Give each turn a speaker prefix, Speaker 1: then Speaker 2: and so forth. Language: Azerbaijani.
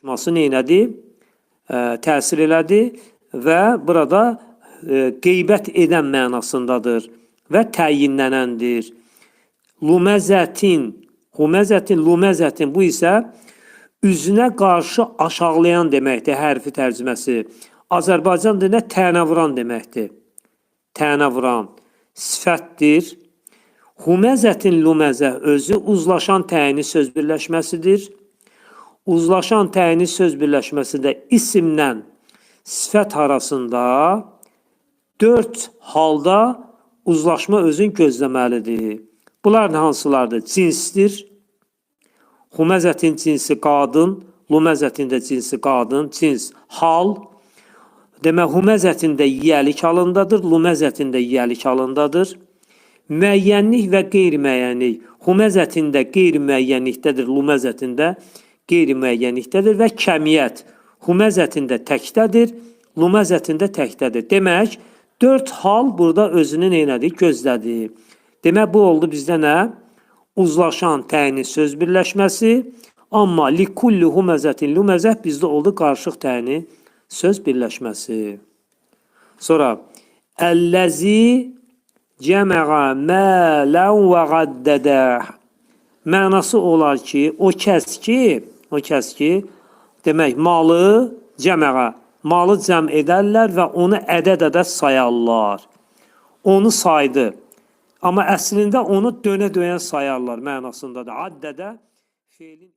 Speaker 1: Nasıl neynədi? Təsir elədi və burada qeybət edən mənasındadır və təyinlənəndir. Luməzətin, huməzətin, luməzətin bu isə üzünə qarşı aşağılayan deməkdir hərfi tərcüməsi. Azərbaycan dilində tənə vuran deməkdir. Tənə vuran sifətdir. Huməzətin luməzə özü uzlaşan təyini söz birləşməsidir. Uzlaşan təyini söz birləşməsində isimlə sifət arasında 4 halda uzlaşma özün gözləməlidir. Bunlar hansılardır? Cinsdir. Huməzətin cinsi qadın, luməzətin də cinsi qadın, cins hal. Demək, huməzətin də yiyəlik halındadır, luməzətin də yiyəlik halındadır. Müəyyənlik və qeyri-müəyyənlik. Huməzətin də qeyri-müəyyənlikdədir, luməzətin də qeyri-müəyyənlikdədir və kəmiyyət. Huməzətin də təkdədir, luməzətin də təkdədir. Demək, 4 hal burada özünü neynədir? Gözlədi. Demək, bu oldu bizdə nə? Uzlaşan təyini söz birləşməsi. Amma likulli huməzətin luməzət bizdə oldu qarışıq təyini söz birləşməsi. Sonra əlləzi cəməğə mələn və qaddədəh. Mənası olar ki, o kəs ki, demək, malı cəməğə, malı cəm edərlər və onu ədəd-ədəd sayarlar. Onu saydı. Amma əslində onu dönə-dönə sayarlar mənasındadır. Addədə feilin